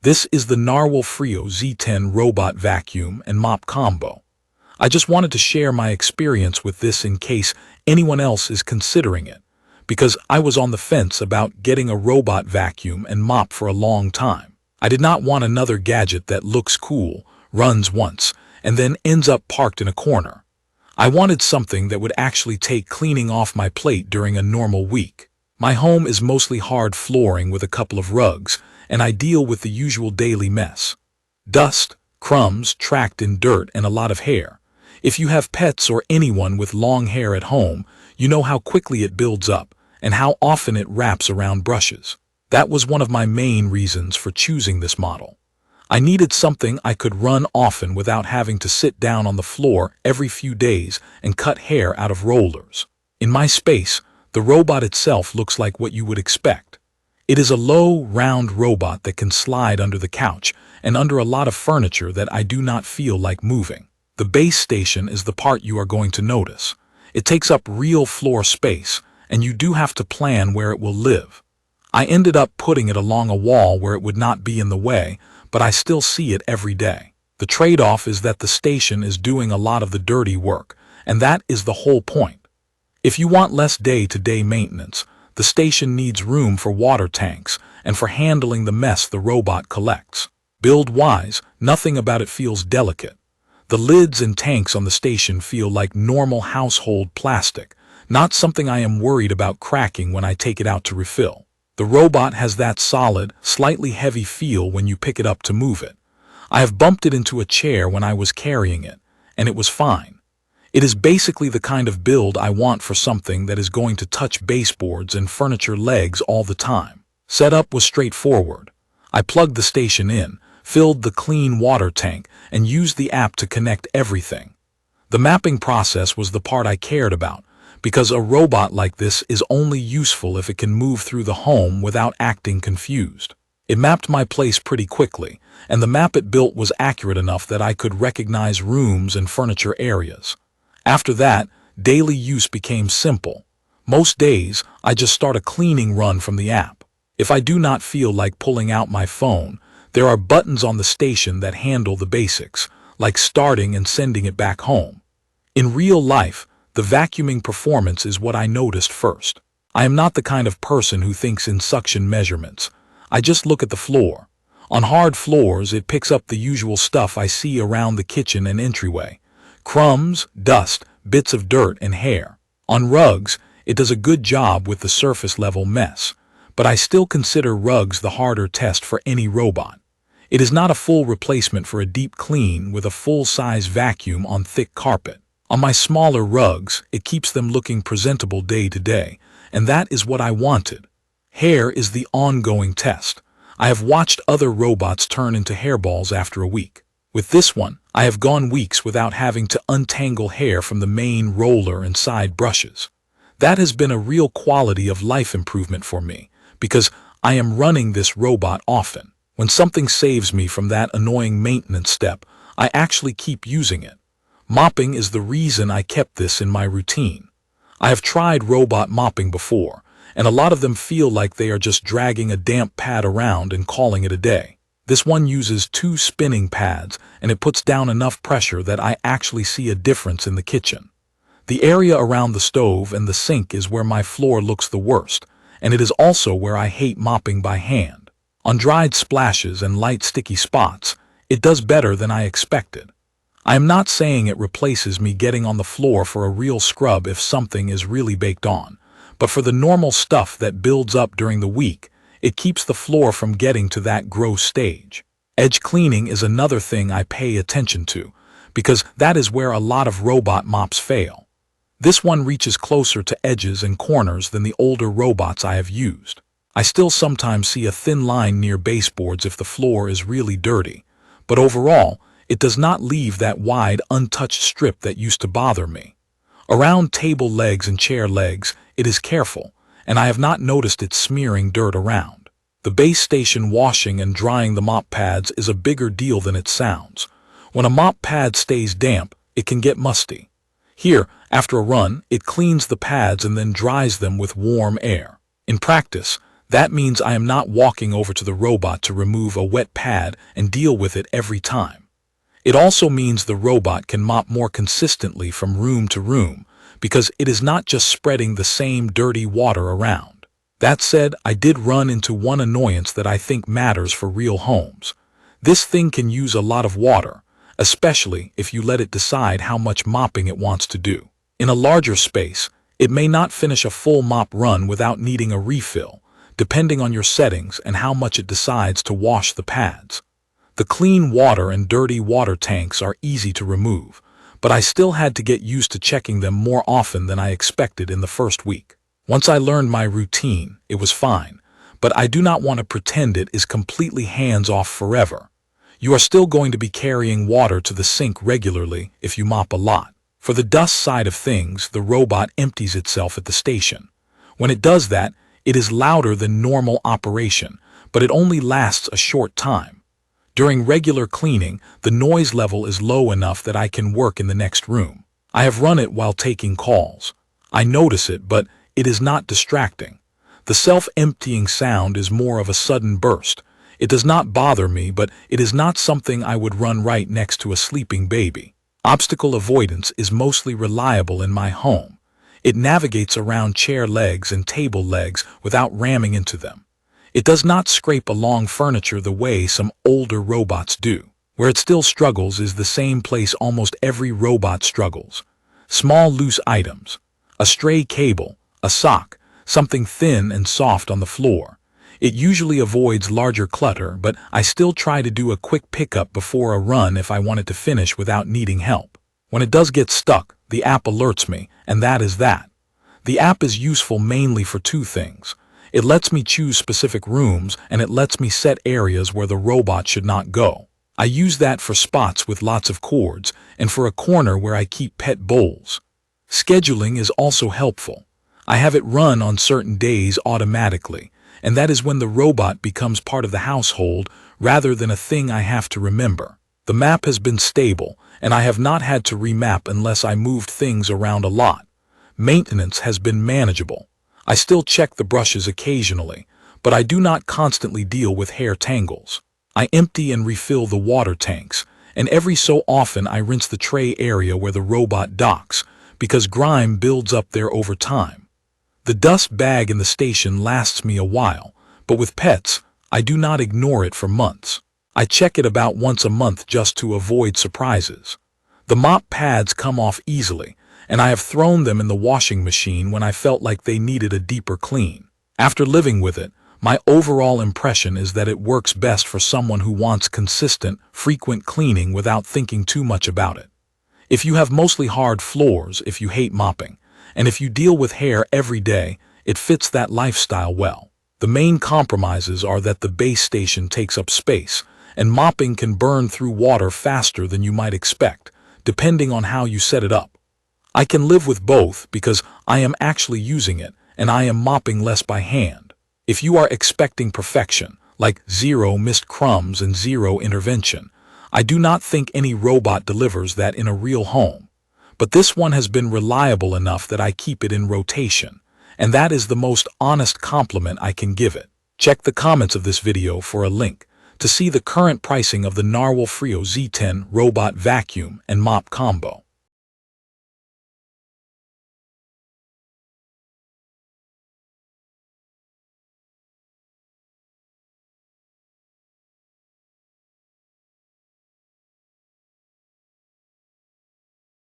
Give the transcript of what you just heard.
This is the NARWAL Freo Z10 robot vacuum and mop combo. I just wanted to share my experience with this in case anyone else is considering it, because I was on the fence about getting a robot vacuum and mop for a long time. I did not want another gadget that looks cool, runs once, and then ends up parked in a corner. I wanted something that would actually take cleaning off my plate during a normal week. My home is mostly hard flooring with a couple of rugs, and I deal with the usual daily mess. Dust, crumbs tracked in dirt, and a lot of hair. If you have pets or anyone with long hair at home, you know how quickly it builds up and how often it wraps around brushes. That was one of my main reasons for choosing this model. I needed something I could run often without having to sit down on the floor every few days and cut hair out of rollers. In my space, the robot itself looks like what you would expect. It is a low, round robot that can slide under the couch and under a lot of furniture that I do not feel like moving. The base station is the part you are going to notice. It takes up real floor space, and you do have to plan where it will live. I ended up putting it along a wall where it would not be in the way, but I still see it every day. The trade-off is that the station is doing a lot of the dirty work, and that is the whole point. If you want less day-to-day maintenance, the station needs room for water tanks and for handling the mess the robot collects. Build-wise, nothing about it feels delicate. The lids and tanks on the station feel like normal household plastic, not something I am worried about cracking when I take it out to refill. The robot has that solid, slightly heavy feel when you pick it up to move it. I have bumped it into a chair when I was carrying it, and it was fine. It is basically the kind of build I want for something that is going to touch baseboards and furniture legs all the time. Setup was straightforward. I plugged the station in, filled the clean water tank, and used the app to connect everything. The mapping process was the part I cared about, because a robot like this is only useful if it can move through the home without acting confused. It mapped my place pretty quickly, and the map it built was accurate enough that I could recognize rooms and furniture areas. After that, daily use became simple. Most days, I just start a cleaning run from the app. If I do not feel like pulling out my phone, there are buttons on the station that handle the basics, like starting and sending it back home. In real life, the vacuuming performance is what I noticed first. I am not the kind of person who thinks in suction measurements. I just look at the floor. On hard floors, it picks up the usual stuff I see around the kitchen and entryway. Crumbs, dust, bits of dirt, and hair. On rugs, it does a good job with the surface-level mess, but I still consider rugs the harder test for any robot. It is not a full replacement for a deep clean with a full-size vacuum on thick carpet. On my smaller rugs, it keeps them looking presentable day to day, and that is what I wanted. Hair is the ongoing test. I have watched other robots turn into hairballs after a week. With this one, I have gone weeks without having to untangle hair from the main roller and side brushes. That has been a real quality of life improvement for me, because I am running this robot often. When something saves me from that annoying maintenance step, I actually keep using it. Mopping is the reason I kept this in my routine. I have tried robot mopping before, and a lot of them feel like they are just dragging a damp pad around and calling it a day. This one uses 2 spinning pads, and it puts down enough pressure that I actually see a difference in the kitchen. The area around the stove and the sink is where my floor looks the worst, and it is also where I hate mopping by hand. On dried splashes and light sticky spots, it does better than I expected. I am not saying it replaces me getting on the floor for a real scrub if something is really baked on, but for the normal stuff that builds up during the week, it keeps the floor from getting to that gross stage. Edge cleaning is another thing I pay attention to, because that is where a lot of robot mops fail. This one reaches closer to edges and corners than the older robots I have used. I still sometimes see a thin line near baseboards if the floor is really dirty, but overall, it does not leave that wide, untouched strip that used to bother me. Around table legs and chair legs, it is careful, and I have not noticed it smearing dirt around. The base station washing and drying the mop pads is a bigger deal than it sounds. When a mop pad stays damp, it can get musty. Here, after a run, it cleans the pads and then dries them with warm air. In practice, That means I am not walking over to the robot to remove a wet pad and deal with it every time. It also means the robot can mop more consistently from room to room, because it is not just spreading the same dirty water around. That said, I did run into one annoyance that I think matters for real homes. This thing can use a lot of water, especially if you let it decide how much mopping it wants to do. In a larger space, it may not finish a full mop run without needing a refill, depending on your settings and how much it decides to wash the pads. The clean water and dirty water tanks are easy to remove, but I still had to get used to checking them more often than I expected in the first week. Once I learned my routine, it was fine, but I do not want to pretend it is completely hands-off forever. You are still going to be carrying water to the sink regularly if you mop a lot. For the dust side of things, the robot empties itself at the station. When it does that, it is louder than normal operation, but it only lasts a short time. During regular cleaning, the noise level is low enough that I can work in the next room. I have run it while taking calls. I notice it, but it is not distracting. The self-emptying sound is more of a sudden burst. It does not bother me, but it is not something I would run right next to a sleeping baby. Obstacle avoidance is mostly reliable in my home. It navigates around chair legs and table legs without ramming into them. It does not scrape along furniture the way some older robots do. Where it still struggles is the same place almost every robot struggles. Small loose items, a stray cable, a sock, something thin and soft on the floor. It usually avoids larger clutter, but I still try to do a quick pickup before a run if I want it to finish without needing help. When it does get stuck, the app alerts me, and that is that. The app is useful mainly for two things. It lets me choose specific rooms, and it lets me set areas where the robot should not go. I use that for spots with lots of cords, and for a corner where I keep pet bowls. Scheduling is also helpful. I have it run on certain days automatically, and that is when the robot becomes part of the household rather than a thing I have to remember. The map has been stable, and I have not had to remap unless I moved things around a lot. Maintenance has been manageable. I still check the brushes occasionally, but I do not constantly deal with hair tangles. I empty and refill the water tanks, and every so often I rinse the tray area where the robot docks, because grime builds up there over time. The dust bag in the station lasts me a while, but with pets, I do not ignore it for months. I check it about once a month just to avoid surprises. The mop pads come off easily, and I have thrown them in the washing machine when I felt like they needed a deeper clean. After living with it, my overall impression is that it works best for someone who wants consistent, frequent cleaning without thinking too much about it. If you have mostly hard floors, if you hate mopping, and if you deal with hair every day, it fits that lifestyle well. The main compromises are that the base station takes up space, and mopping can burn through water faster than you might expect, depending on how you set it up. I can live with both because I am actually using it, and I am mopping less by hand. If you are expecting perfection, like zero missed crumbs and zero intervention, I do not think any robot delivers that in a real home. But this one has been reliable enough that I keep it in rotation, and that is the most honest compliment I can give it. Check the comments of this video for a link to see the current pricing of the NARWAL Freo Z10 robot vacuum and mop combo.